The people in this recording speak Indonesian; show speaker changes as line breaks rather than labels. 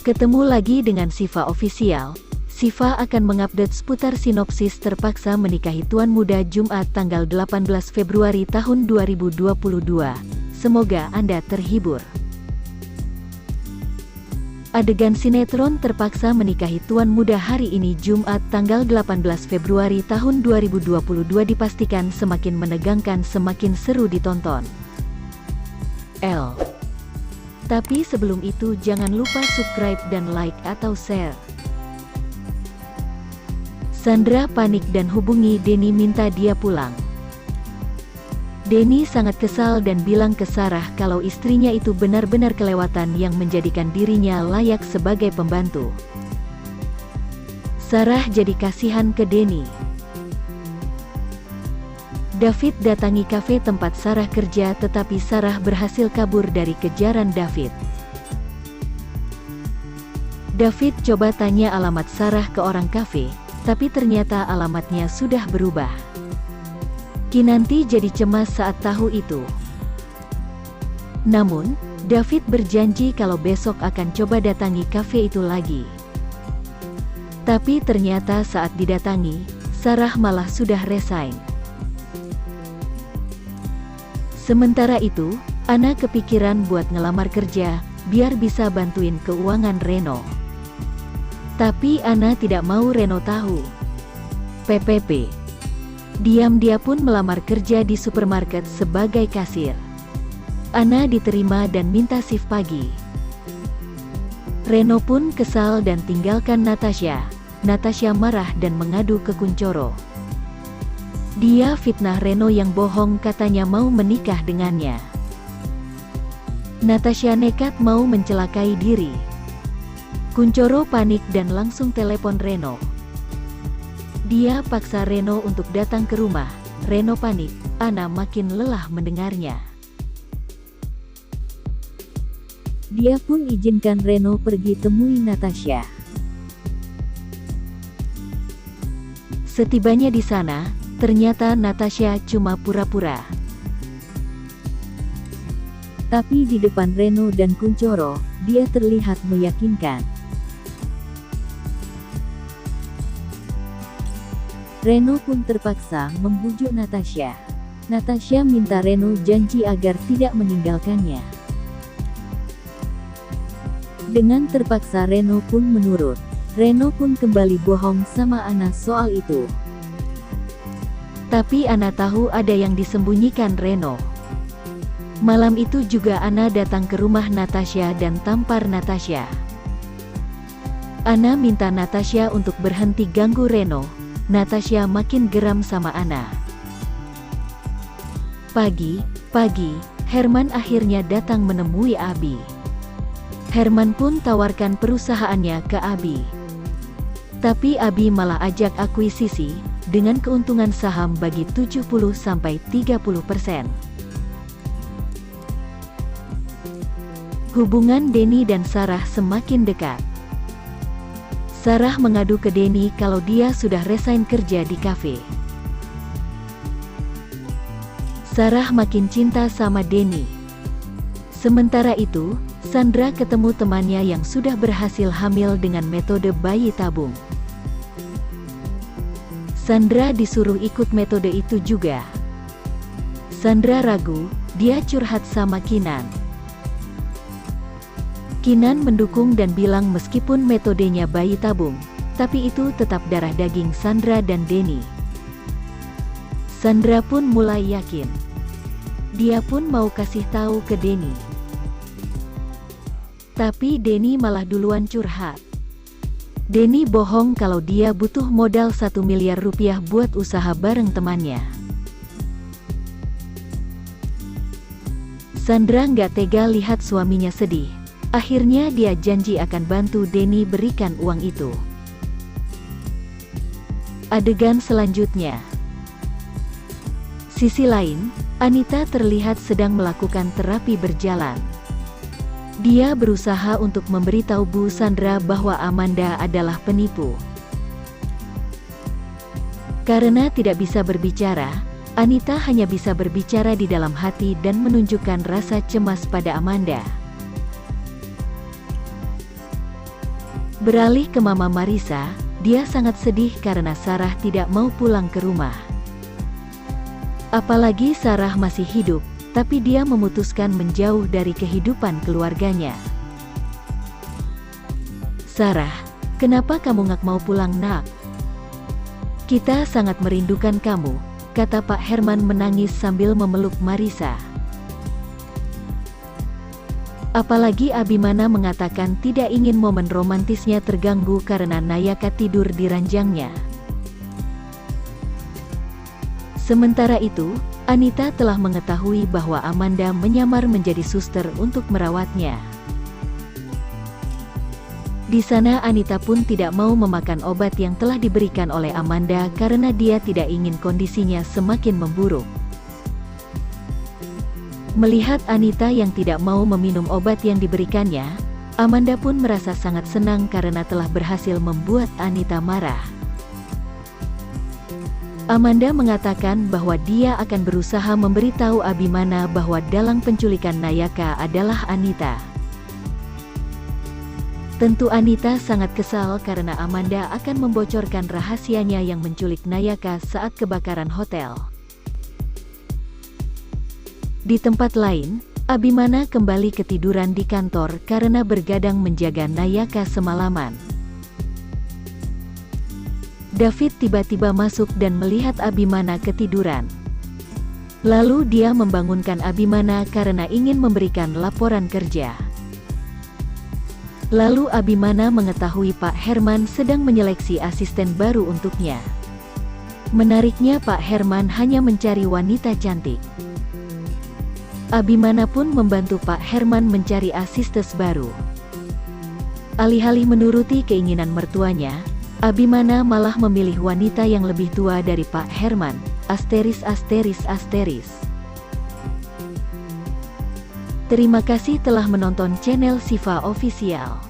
Ketemu lagi dengan Siva Official. Siva akan mengupdate seputar sinopsis terpaksa menikahi tuan muda Jumat tanggal 18 Februari tahun 2022. Semoga Anda terhibur. Adegan sinetron terpaksa menikahi tuan muda hari ini Jumat tanggal 18 Februari tahun 2022 dipastikan semakin menegangkan, semakin seru ditonton. Tapi sebelum itu jangan lupa subscribe dan like atau share. Sandra panik dan hubungi Denny minta dia pulang. Denny sangat kesal dan bilang ke Sarah kalau istrinya itu benar-benar kelewatan yang menjadikan dirinya layak sebagai pembantu. Sarah jadi kasihan ke Denny. David datangi kafe tempat Sarah kerja, tetapi Sarah berhasil kabur dari kejaran David. David coba tanya alamat Sarah ke orang kafe, tapi ternyata alamatnya sudah berubah. Kinanti jadi cemas saat tahu itu. Namun, David berjanji kalau besok akan coba datangi kafe itu lagi. Tapi ternyata saat didatangi, Sarah malah sudah resign. Sementara itu, Ana kepikiran buat ngelamar kerja, biar bisa bantuin keuangan Reno. Tapi Ana tidak mau Reno tahu. PPP. Diam dia pun melamar kerja di supermarket sebagai kasir. Ana diterima dan minta shift pagi. Reno pun kesal dan tinggalkan Natasha. Natasha marah dan mengadu ke Kuncoro. Dia fitnah Reno yang bohong, katanya mau menikah dengannya. Natasha nekat mau mencelakai diri. Kuncoro panik dan langsung telepon Reno. Dia paksa Reno untuk datang ke rumah. Reno panik, Ana makin lelah mendengarnya. Dia pun izinkan Reno pergi temui Natasha. Setibanya di sana, ternyata Natasha cuma pura-pura. Tapi di depan Reno dan Kuncoro, dia terlihat meyakinkan. Reno pun terpaksa membujuk Natasha. Natasha minta Reno janji agar tidak meninggalkannya. Dengan terpaksa Reno pun menurut. Reno pun kembali bohong sama Ana soal itu. Tapi Ana tahu ada yang disembunyikan Reno. Malam itu juga Ana datang ke rumah Natasha dan tampar Natasha. Ana minta Natasha untuk berhenti ganggu Reno. Natasha makin geram sama Ana. Pagi, Herman akhirnya datang menemui Abi. Herman pun tawarkan perusahaannya ke Abi. Tapi Abi malah ajak akuisisi, dengan keuntungan saham bagi 70-30%. Hubungan Denny dan Sarah semakin dekat. Sarah mengadu ke Denny kalau dia sudah resign kerja di kafe. Sarah makin cinta sama Denny. Sementara itu, Sandra ketemu temannya yang sudah berhasil hamil dengan metode bayi tabung. Sandra disuruh ikut metode itu juga. Sandra ragu, dia curhat sama Kinan. Kinan mendukung dan bilang meskipun metodenya bayi tabung, tapi itu tetap darah daging Sandra dan Denny. Sandra pun mulai yakin. Dia pun mau kasih tahu ke Denny. Tapi Denny malah duluan curhat. Denny bohong kalau dia butuh modal 1 miliar rupiah buat usaha bareng temannya. Sandra nggak tega lihat suaminya sedih. Akhirnya dia janji akan bantu Denny berikan uang itu. Adegan selanjutnya. Sisi lain, Anita terlihat sedang melakukan terapi berjalan. Dia berusaha untuk memberitahu Bu Sandra bahwa Amanda adalah penipu. Karena tidak bisa berbicara, Anita hanya bisa berbicara di dalam hati dan menunjukkan rasa cemas pada Amanda. Beralih ke Mama Marissa, dia sangat sedih karena Sarah tidak mau pulang ke rumah. Apalagi Sarah masih hidup, tapi dia memutuskan menjauh dari kehidupan keluarganya. "Sarah, kenapa kamu nggak mau pulang, nak? Kita sangat merindukan kamu," kata Pak Herman menangis sambil memeluk Marissa. Apalagi Abimana mengatakan tidak ingin momen romantisnya terganggu karena Nayaka tidur di ranjangnya. Sementara itu, Anita telah mengetahui bahwa Amanda menyamar menjadi suster untuk merawatnya. Di sana Anita pun tidak mau memakan obat yang telah diberikan oleh Amanda karena dia tidak ingin kondisinya semakin memburuk. Melihat Anita yang tidak mau meminum obat yang diberikannya, Amanda pun merasa sangat senang karena telah berhasil membuat Anita marah. Amanda mengatakan bahwa dia akan berusaha memberitahu Abimana bahwa dalang penculikan Nayaka adalah Anita. Tentu Anita sangat kesal karena Amanda akan membocorkan rahasianya yang menculik Nayaka saat kebakaran hotel. Di tempat lain, Abimana kembali ketiduran di kantor karena bergadang menjaga Nayaka semalaman. David tiba-tiba masuk dan melihat Abimana ketiduran. Lalu dia membangunkan Abimana karena ingin memberikan laporan kerja. Lalu Abimana mengetahui Pak Herman sedang menyeleksi asisten baru untuknya. Menariknya, Pak Herman hanya mencari wanita cantik. Abimana pun membantu Pak Herman mencari asisten baru. Alih-alih menuruti keinginan mertuanya, Abimana malah memilih wanita yang lebih tua dari Pak Herman. Terima kasih telah menonton channel Siva Official.